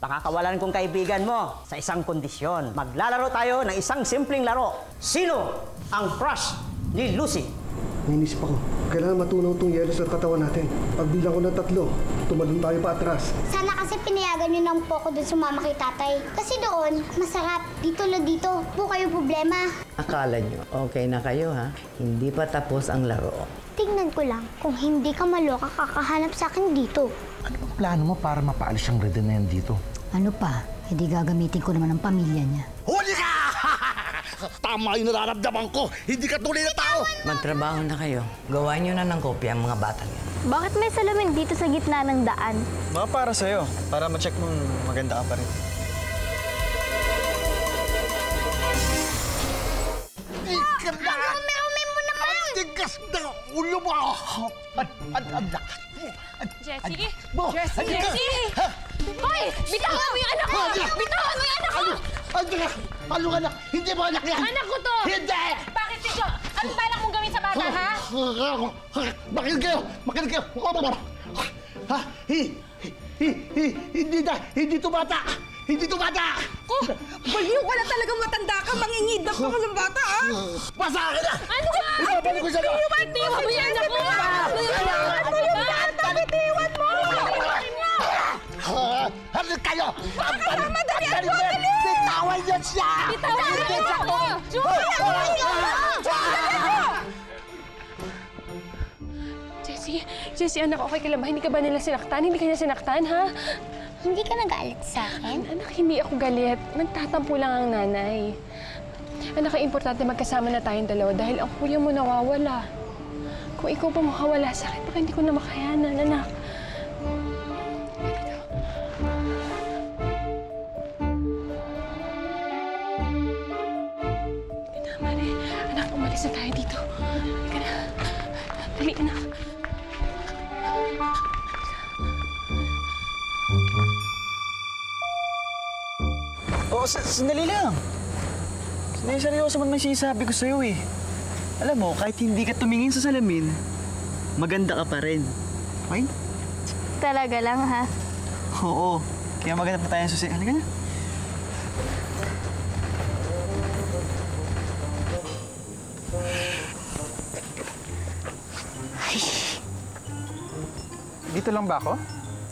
Pakakawalan kong kaibigan mo sa isang kondisyon. Maglalaro tayo ng isang simpleng laro. Sino ang crush ni Lucy? Nainisip ako. Kailangan matunaw itong yelo sa katawan natin. Pagbilang ko ng 3, tumalon tayo pa atras. Sana kasi pinayagan niyo lang po ako dun sumama kay tatay. Kasi doon, masarap. Dito lang dito. Po kayo problema. Akala nyo, okay na kayo ha? Hindi pa tapos ang laro. Tingnan ko lang, kung hindi ka maloka, kakahanap sa akin dito. Ano ang plano mo para mapaalis ang Reden na yan dito? Ano pa? Hindi gagamitin ko naman ang pamilya niya. Huli ka! Tama yung nararamdaman ko! Hindi ka tunay na tao! Magtrabaho na kayo. Gawa nyo na ng kopya ang mga batang yan. Bakit may salamin dito sa gitna ng daan? Mga para sa'yo. Para ma-check mo maganda ka pa rin. Umi mo naman! Ang tigas na ulo mo! Ang lakas mo! Jessie! Mo! Jessie! Hoy! Bitawan mo yung anak ko! Bitawan mo yung anak ko! Ano anak? Hindi mo anak yan! Anak ko to! Hindi! Bakit ito? Anong balak mong gawin sa bata, ha? Makinig kayo! Makinig kayo! Ha? Hindi to bata! Hindi to bata! Baliw ka na talagang matanda ka! Mangingidap ka sa bata, ha? Basa ka na! Ano ka? Ibabalik ko sa'yo! Bitiwan mo yung anak ko! Bitiwan mo yung bata! Bitiwan mo! Halit kayo! Madali! Bitawan niyo siya! Bitawan mo yung anak ko! Bitawan mo! Jessie, anak, okay ka lang ba? Hindi ka ba nila sinaktan? Hindi ka niya sinaktan, ha? Hindi ka nagalit sa akin? Anak, hindi ako galit. Nagtatampo lang ang nanay. Anak, importante magkasama na tayong dalawa dahil ang kuya mo nawawala. Kung ikaw pa makawala sa akin, baka hindi ko na makayanan, anak. Tama na. Anak, umalis na tayo dito. Halika na. Dali, anak. Sandali lang. Seryoso man may sinasabi ko sa'yo eh. Alam mo, kahit hindi ka tumingin sa salamin, maganda ka pa rin. Okay? Talaga lang, ha? Oo. Kaya maganda pa tayo sa susi. Halika na. Dito lang ba ako?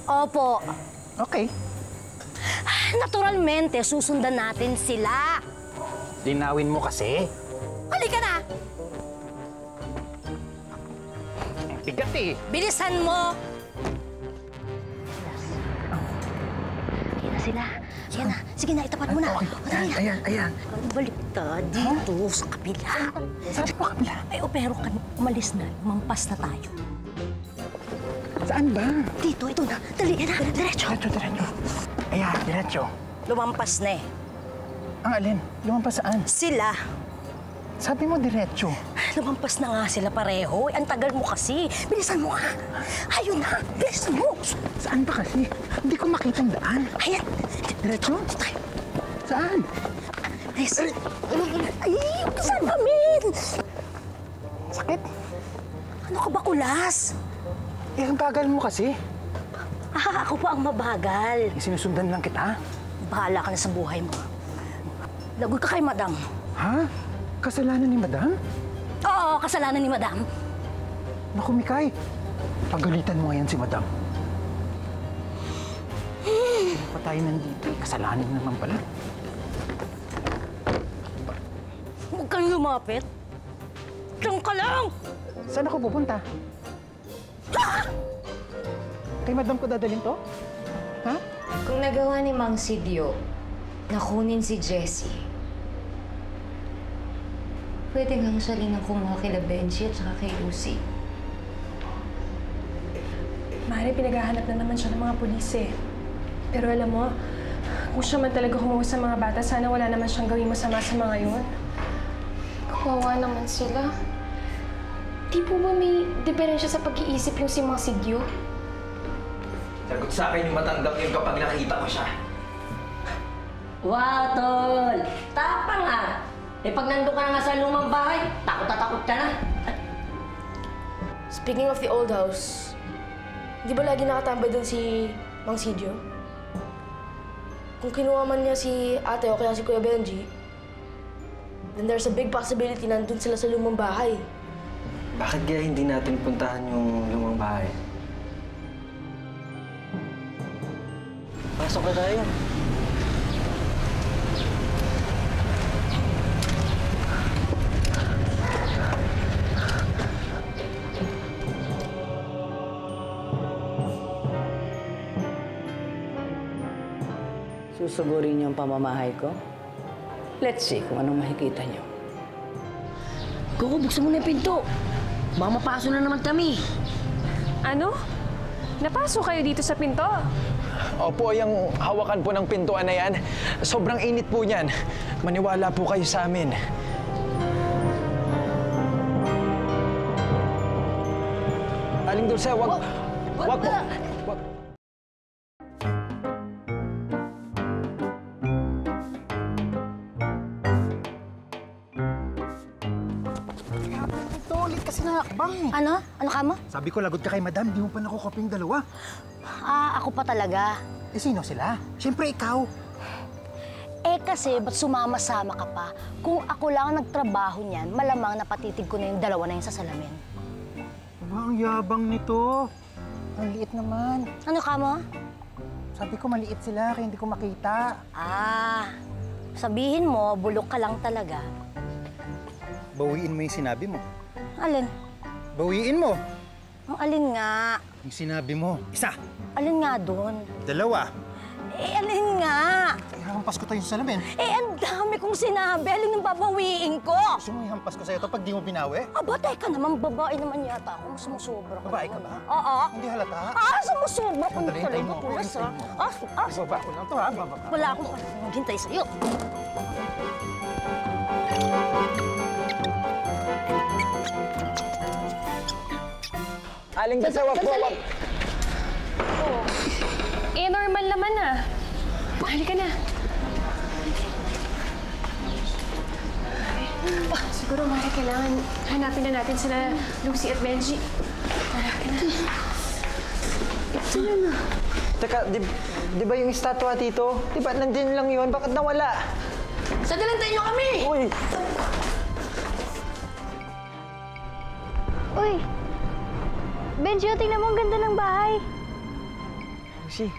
Opo. Okay. Naturalmente, susundan natin sila. Linawin mo kasi. Halika na! Bigat eh. Bilisan mo! Ayan na sila. Ayan na. Sige na, itapat mo na. Okay. Ayan. Baliktad dito sa kabila. Saan po kabila? Ay, pero umalis na. Mampas na tayo. Saan ba? Dito, ito na. Dali, yan na. Diretso. Diretso. Ayan, diretso. Lumampas na eh. Ang alin? Lumampas saan? Sila. Sabi mo diretso. Lumampas na nga sila pareho. Ang tagal mo kasi. Bilisan mo nga. Ayun na. Bilisan mo. Saan ba kasi? Hindi ko makita ang daan. Ayan. Diretso? Tayo. Saan? Ay, saan kami? Sakit. Ano ka ba, kulas? Eh, ang bagal mo kasi. Ako pa ang mabagal. Sinusundan lang kita. Bahala ka na sa buhay mo. Lagot ka kay madam. Ha? Kasalanan ni madam? Oo, kasalanan ni madam. Naku, Mikay. Pagalitan mo ngayon si madam. Pa tayo nandito. Kasalanan naman pala. Huwag kang lumapit. Diyan ka lang! Saan ako pupunta? Kay madam ko dadalhin to? Ha? Kung nagawa ni Mang Sidio na kunin si Jessie, pwede ngang siya rin ang kumuha kila Benji at saka kay Lucy. Mari, pinaghahanap na naman siya ng mga pulis eh. Pero alam mo, kung siya man talaga kumuha sa mga bata, sana wala naman siyang gawing masama sa mga yun. Kawawa naman sila. Di po ba may diferensya sa pag-iisip yung si Mang Sidio? Sagot sa akin yung matandang yun kapag nakita ko siya. Wow, tol! Tapang ah! Eh pag nandun ka na nga sa lumang bahay, takot na takot ka na. Speaking of the old house, di ba lagi nakatambay doon si Mang Sidio? kung kinuha man niya si ate o kaya si Kuya Benji, then there's a big possibility nandun sila sa lumang bahay. Bakit kaya hindi natin puntahan yung lumang bahay? Pasok na tayo. Susugurin niyo ang pamamahay ko? Let's see kung anong makikita niyo. Coco, buksan mo na yung pinto. Baka mapasok na naman kami. Ano? Napasok kayo dito sa pinto? Opo, yung hawakan po ng pintuan na yan, sobrang init po niyan. Maniwala po kayo sa amin. Aling Dulce, wag po. Wag. Ito, ulit kasi nakakbang eh. Ano? Ano ka mo? Sabi ko, lagot ka kay madam, di mo pa nakukoping dalawa. Ako pa talaga. Eh, sino sila? Siyempre, ikaw. Eh kasi, ba't sumama-sama ka pa? Kung ako lang ang nagtrabaho niyan, malamang napatitig ko na yung dalawa na yun sa salamin. Aba, ang yabang nito. Ang liit naman. Ano ka mo? Sabi ko, maliit sila, kaya hindi ko makita. Sabihin mo, bulok ka lang talaga. Bawiin mo yung sinabi mo. Alin? Bawiin mo. Ang alin nga? Yung sinabi mo. Isa. Alin nga doon? Dalawa. Alin nga? Ihampas ko tayo sa salamin. Ang dami kong sinabi. Alin ang babawiin ko? Gusto mo ihampas ko sa'yo ito pag di mo binawi? Aba, teka naman. Babae naman yata ako. Sumusobra ka. Babae ka ba? Oo. Hindi halata. Sumusobra. Ano Sandali, talaga mo. pulas, ha? Ibaba ko lang ito, ha? Ibaba ka. Wala akong maghintay sa'yo. Aling Dulce, wag po. Normal naman ah. Halika na. Siguro, Mari, kailangan hanapin na natin sila Lucy at Benji. Halika na. Ito na. Teka, di ba yung estatwa dito? Di ba nandiyan lang yun? Bakit nawala? Sagalantay niyo kami! Uy! Uy! Benji, tingnan mo, ang ganda ng bahay. Lucy,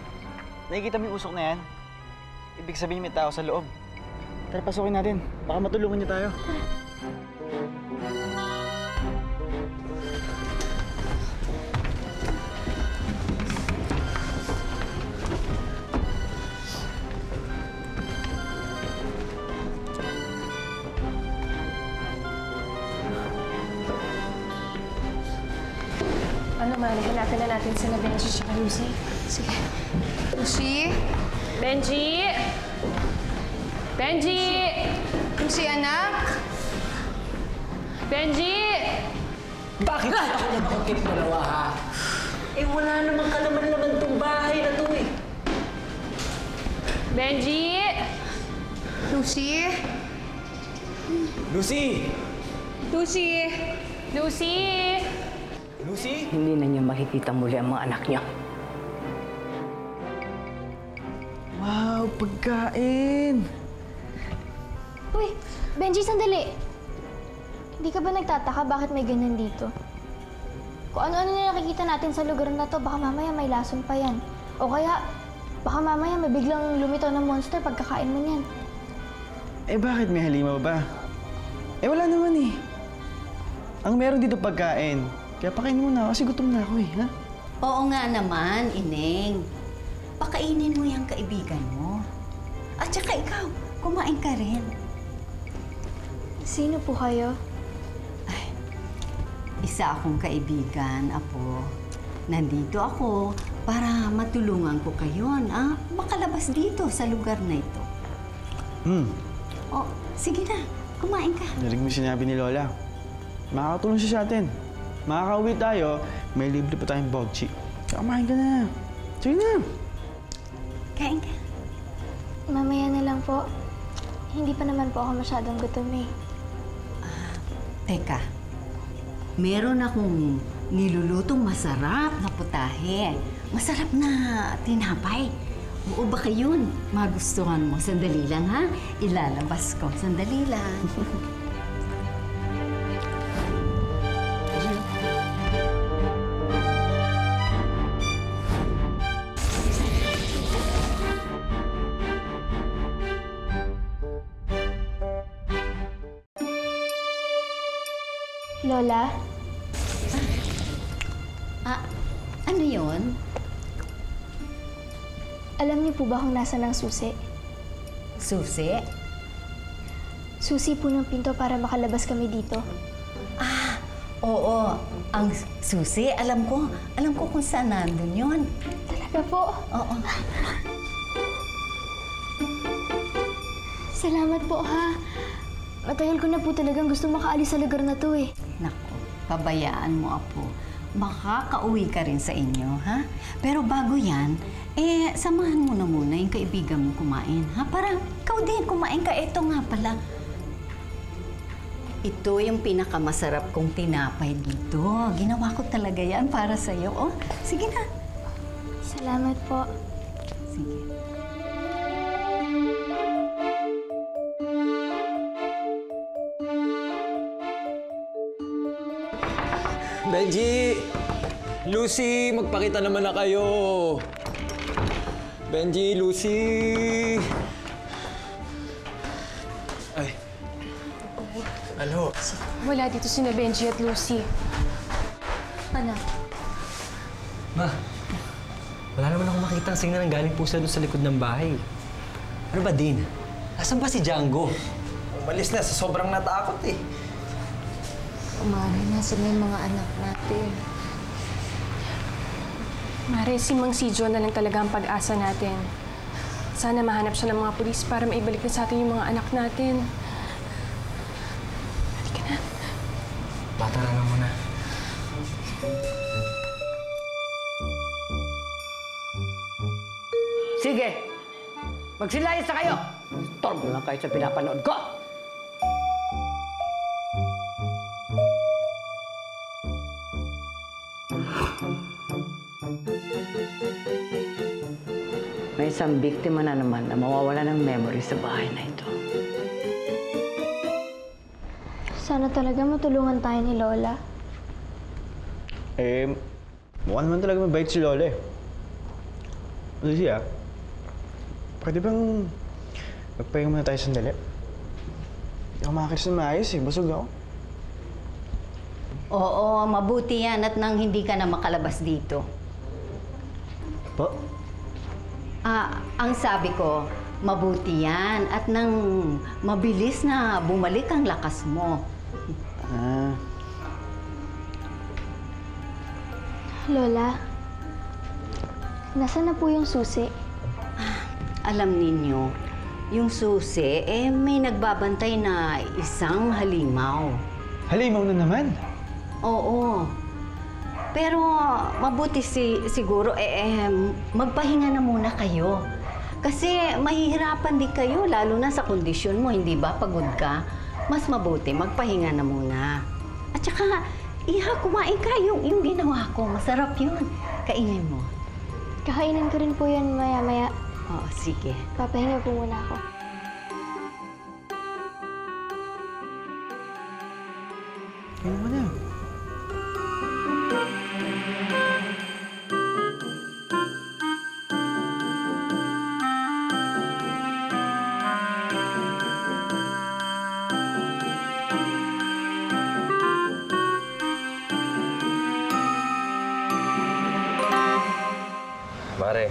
nakikita mo yung usok na yan? Ibig sabihin may tao sa loob. Tara, pasukin natin. Baka matulungan niyo tayo. Ano, Mari? Hanapin na natin sila Benji at Lucy. Sige. Lucy? Benji! Benji! Lucy, anak? Benji! Bakit ako nagkakit dalawa, ha? Wala namang kalaman-laman tong bahay na to, eh. Benji! Lucy? Lucy! Lucy? Lucy! Lucy? Hindi na niya makikita muli ang mga anak niya. Wow, pagkain! Uy, Benji, sandali. Hindi ka ba nagtataka bakit may ganyan dito? Kung ano-ano na nakikita natin sa lugar na to, baka mamaya may lason pa yan. O kaya, baka mamaya may biglang lumitaw ng monster pagkakain mo niyan. Bakit may halimaw ba? Wala naman eh. Ang meron dito pagkain. Kaya pakainin mo na ako kasi gutom na ako eh, ha? Oo nga naman, Ineng. Pakainin mo yung kaibigan mo. At saka ikaw, kumain ka rin. Sino po kayo? Isa akong kaibigan, Apo. Nandito ako para matulungan ko kayo, makalabas dito sa lugar na ito. Oh, sige na. Kumain ka. Narinig mo sinabi ni Lola. Makakatulong siya sa atin. Makakauwi tayo, may libre pa tayong bogchi. Kaya kumain ka na. Sige na. Kain ka. Mamaya na lang po. Hindi pa naman po ako masyadong gutom eh. Teka, meron akong nilulutong masarap na putahe. Masarap na tinapay. Oo, baka yun. Magustuhan mo. Sandali lang, ha? Ilalabas ko. Sandali lang. Lola? Ano yun? Alam niyo po ba kung nasa ng susi? Susi? Susi po ng pinto para makalabas kami dito. Oo. Ang susi, alam ko kung saan nandun yun. Talaga po? Oo. Salamat po, ha? Matagal ko na po talagang gusto makaalis sa lugar na to, eh. Naku, pabayaan mo, Apo. Makakauwi ka rin sa inyo, ha? Pero bago yan, samahan mo na muna yung kaibigan mo kumain, ha? Para ikaw din kumain ka. Ito nga pala. Ito yung pinakamasarap kong tinapay dito. Ginawa ko talaga yan para sa'yo. Oh, sige na. Salamat po. Sige. Benji! Lucy, magpakita naman na kayo. Benji, Lucy! Ay. Ano? Wala dito sina Benji at Lucy. Ano? Ma, wala naman akong makita ang signal ng galing pusa doon sa likod ng bahay. Ano ba, Dean? Nasaan ba si Django? Umalis na, sa sobrang natakot eh. Mare, nasa na yung mga anak natin? Mare, si Mang Sidyo na lang talaga ang pag-asa natin. Sana mahanap siya ng mga pulis para maibalik na sa atin yung mga anak natin. Halika na. Bata na lang muna. Sige! Magsilayas na kayo! Torbo lang kayo sa pinapanood ko! May isang biktima na naman na mawawala ng memory sa bahay na ito. Sana talaga matulungan tayo ni Lola. Mukhang naman talaga mabait si Lola eh. Lucy, pwede bang magpahinga muna tayo sandali? Hindi ako makakalis na maayos eh. Busog ako. Oo, mabuti yan at nang hindi ka na makalabas dito. Po? Ang sabi ko, mabuti yan at nang mabilis na bumalik ang lakas mo. Lola, nasaan na po yung susi? Alam ninyo, yung susi, may nagbabantay na isang halimaw. Halimaw na naman? Oo. Pero mabuti siguro, magpahinga na muna kayo. Kasi mahihirapan din kayo, lalo na sa kondisyon mo, hindi ba? Pagod ka. Mas mabuti, magpahinga na muna. At saka, kumain ka yung ginawa ko. Masarap yun. Kainin mo. Kakainin ko rin po yan maya-maya. Oo, sige. Papahinga po muna ako. Kainin mo na. Mare,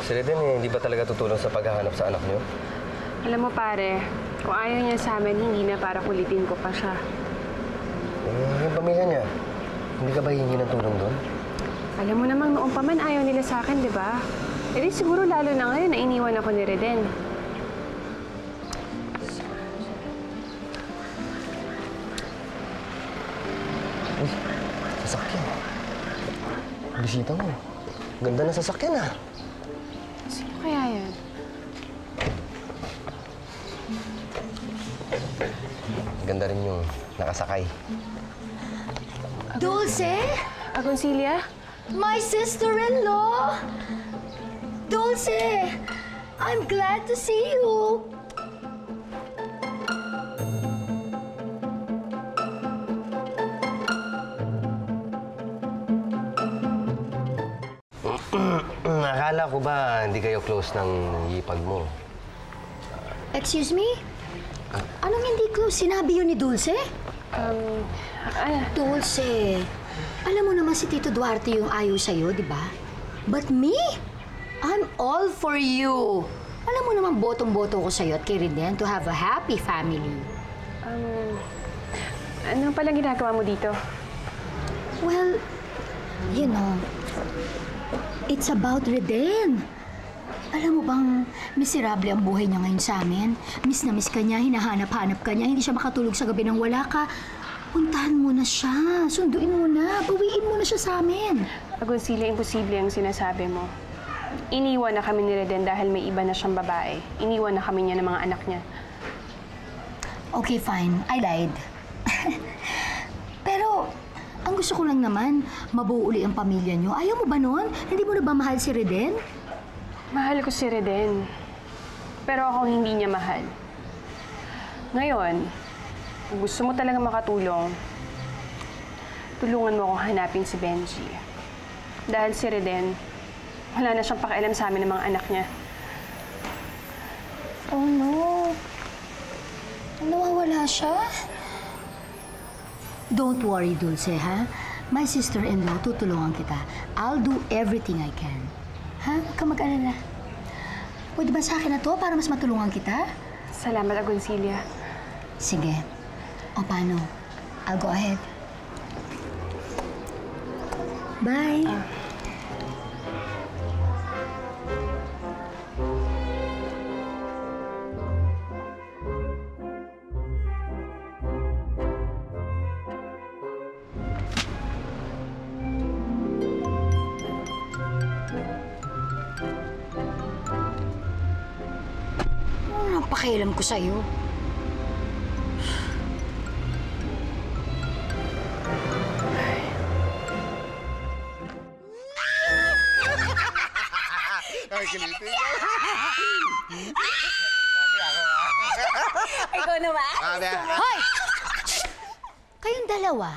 si Reden hindi ba talaga tutulong sa paghahanap sa anak niyo? Alam mo pare, kung ayaw niya sa amin, hindi na para kulitin ko pa siya. Yung pamilya niya, hindi ka ba hihingi ng tulong doon? Alam mo namang noong pa man ayaw nila sa akin, di ba? E di siguro lalo na ngayon na iniwan ako ni Reden. Uy, sasakyan. Bisita mo. Ganda na sasakyan ah. Sino kaya yan? Ganda rin yung nakasakay. Dulce? Agoncilla? My sister-in-law! Dulce! I'm glad to see you! Akala ko ba hindi kayo close ng hipag mo? Excuse me? Anong hindi close? Sinabi yun ni Dulce? Dulce, alam mo naman si Tito Duarte yung ayaw sa'yo, di ba? But me? I'm all for you. Alam mo naman, botong-boto ko sa'yo at kay Reden to have a happy family. Ano palang ginagawa mo dito? Well, you know, it's about Reden. Alam mo bang miserable ang buhay niya ngayon sa amin? Miss na miss ka niya, hinahanap-hanap ka niya, hindi siya makatulog sa gabi nang wala ka. Puntahan mo na siya, sunduin mo na, bawiin mo na siya sa amin. Agoncillo, imposible ang sinasabi mo. Iniwan na kami ni Reden dahil may iba na siyang babae. Iniwan na kami niya ng mga anak niya. Okay, fine. I lied. Pero, ang gusto ko lang naman, mabuo uli ang pamilya niyo. Ayaw mo ba nun? Hindi mo na ba mahal si Reden? Mahal ko si Reden. Pero ako hindi niya mahal. Ngayon, kung gusto mo talaga makatulong, tulungan mo akong hanapin si Benji. Dahil si Reden, wala na siyang pakialam sa amin ng mga anak niya. Oh no. Nawawala siya? Don't worry, Dulce, ha? My sister-in-law, tutulungan kita. I'll do everything I can. Ha? Huwag ka mag-alala. Pwede ba sa akin na to para mas matulungan kita? Salamat, Agoncillo. Sige. O paano? I'll go ahead. Bye. Ano ang pakialam ko sa'yo? Ay, kiliti. Ikaw naman? Hoy! Kayong dalawa,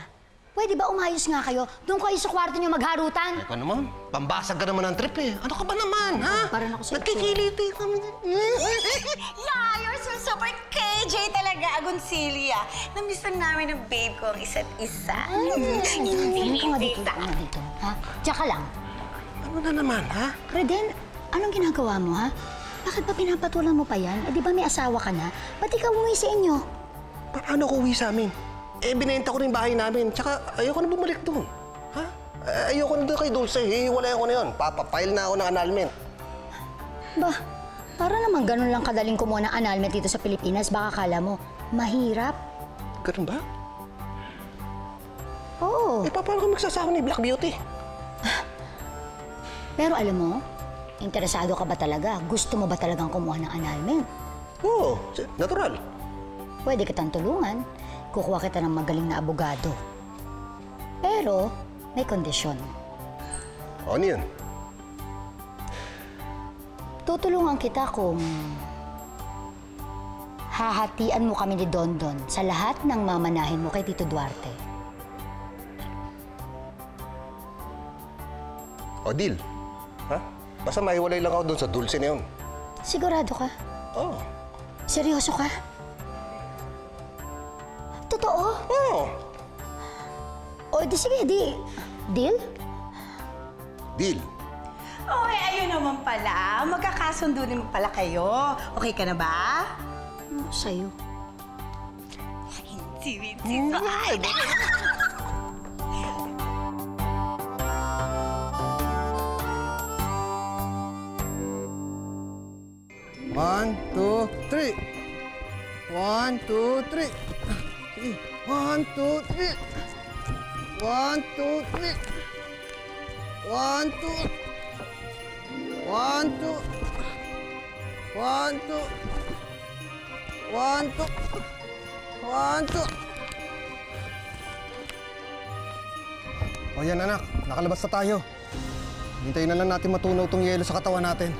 pwede ba umayos nga kayo? Doon kayo sa kwarto niyo magharutan? Ikaw naman, pambasag ka naman ng trip eh. Ano ka ba naman, ha? Parang ako sa Nagkikiliti kami. Yeah, you're so super KJ talaga, Agoncillo. Namiss lang namin ng babe ko ang isa't isa. Ano ka nga dito? Ha? Diyan ka lang. Ano na naman, ha? Reden, anong ginagawa mo, ha? Bakit ba pinapatulan mo pa yan? Eh, di ba may asawa ka na? Ba't ikaw umuwi sa inyo? Paano ko uwi sa amin? Eh, binenta ko rin bahay namin. Tsaka, ayoko na bumalik doon. Ha? Ayoko na doon kay Dulce. Hihiwalay ako na yun. Papapile na ako ng annulment. Ba, para naman ganun lang kadaling kumuha ng annulment dito sa Pilipinas. Baka kala mo, mahirap. Ganun ba? Oo. Eh, paano ka magsasawa ni Black Beauty? Pero alam mo, interesado ka ba talaga? Gusto mo ba talagang kumuha ng annulment? Oo, natural. Pwede kitang tulungan. Kukuha kita ng magaling na abogado. Pero, may kondisyon. Ano yun? Tutulungan kita kung hahatian mo kami ni Dondon sa lahat ng mamanahin mo kay Tito Duarte. O, deal. Ha? Basta mahiwalay lang ako doon sa Dulce na yun. Sigurado ka? Oo. Seryoso ka? Totoo? Oo. O, di sige, deal? Deal. Oh, ayun naman pala. Magkakasundo naman pala kayo. Okay ka na ba? Ano sa'yo? Hindi. One, two, three. 1, 2, 3. 1, 2, 3. 1, 2, 3. 1, 2. 1, 2. 1, 2. 1, 2. 1, 2. O yan, anak. Nakalabas na tayo. Hintayin na lang natin matunaw tong yelo sa katawan natin.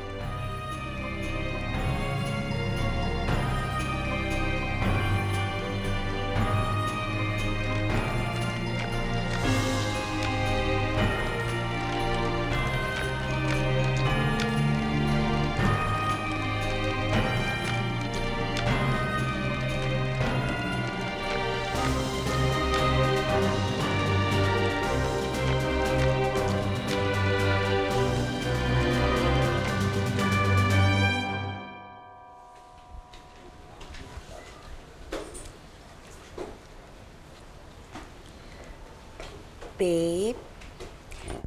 Babe,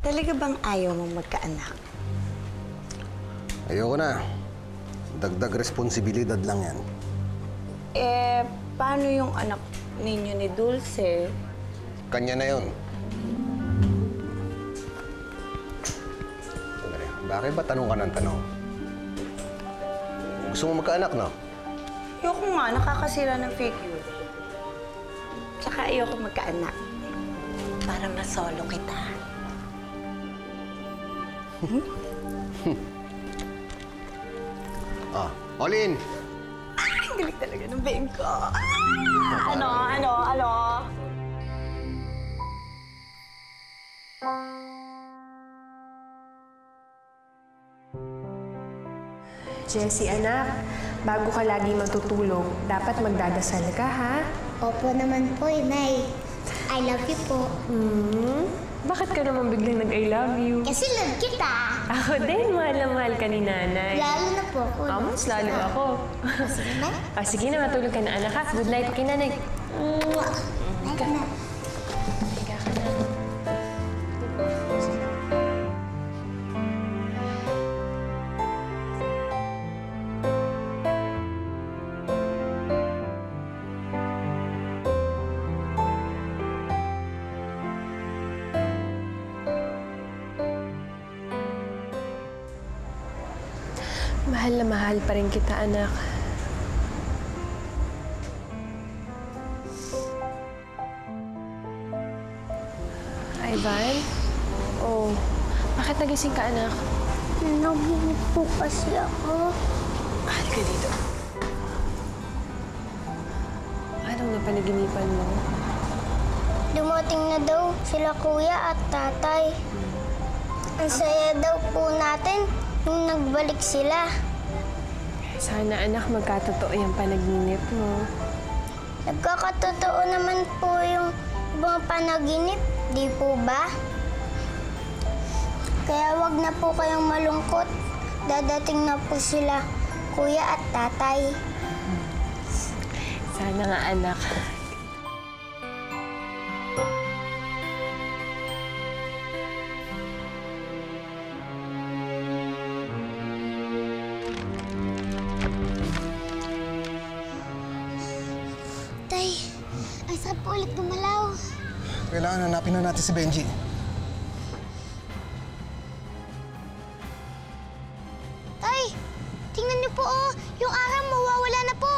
talaga bang ayaw mong magkaanak? Ayoko na. Dagdag responsibilidad lang yan. Eh, paano yung anak ninyo ni Dulce? Kanya na yun. Bakit ba tanong ka ng tanong? Gusto mo magkaanak, no? Ayoko nga, nakakasira ng figure. Tsaka ayoko magkaanak. Para masolo kita. Olin! Ang galing talaga ng babe ko. Ano? Jessie, anak, bago ka lagi matutulog, dapat magdadasal ka, ha? Opo naman po, Nay. I love you po. Bakit ka naman biglang nag-I love you? Kasi love kita. Ako din, mahal na mahal ka ni nanay. Lalo na po ako. Mas lalo ako. Sige na. Sige na, matulog ka na, anak, ha? Good night kay nanay. Night na. Higa ka na. Mahal na mahal pa rin kita, anak. Ivan? Oh, bakit nagising ka, anak? Naginip po kasi ako. Halika dito. Anong napanaginipan mo? Dumating na daw sila kuya at tatay. Ang saya daw po natin nung nagbalik sila. Sana, anak, magkatotoo yung panaginip mo. Nagkakatotoo naman po yung ibang panaginip, di po ba? Kaya wag na po kayong malungkot. Dadating na po sila, kuya at tatay. Sana nga, anak. Tay, ay saan po ulit gumalaw? Kailangan hanapin na natin si Benji. Tay, tingnan niyo po yung araw mawawala na po.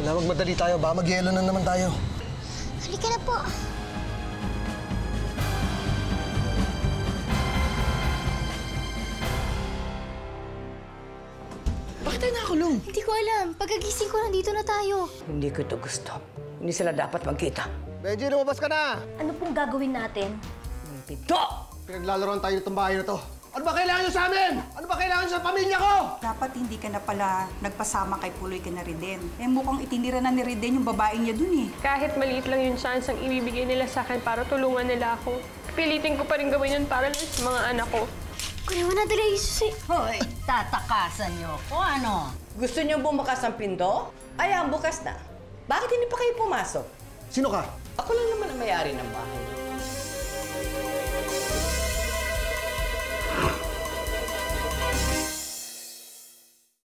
Wala, magmadali tayo. Baka mag-yelo na naman tayo. Halika na po. Bakit tayo nakakulong? Hindi ko alam. Pagkagising ko, nandito na tayo. Hindi ko ito gusto. Hindi sila dapat magkita. Benji, lumabas ka na! Ano pong gagawin natin? Pinto! Pinaglalaroan tayo nitong bahay na to. Ano ba kailangan nyo sa amin? Ano ba kailangan nyo sa pamilya ko? Dapat hindi ka na pala nagpasama kay Puloy ka na Reden. Eh mukhang itinira na ni Reden yung babae niya dun eh. Kahit maliit lang yung chance ang ibibigay nila sa akin para tulungan nila ako, pilitin ko pa rin gawin yun para lang sa mga anak ko. Kuya, wala talaga yung susi. Hoy, tatakasan niyo ko, ano? Gusto niyo bumukas ang pinto? Ayan, bukas na. Bakit hindi pa kayo pumasok? Sino ka? Ako lang naman ang may-ari ng bahay.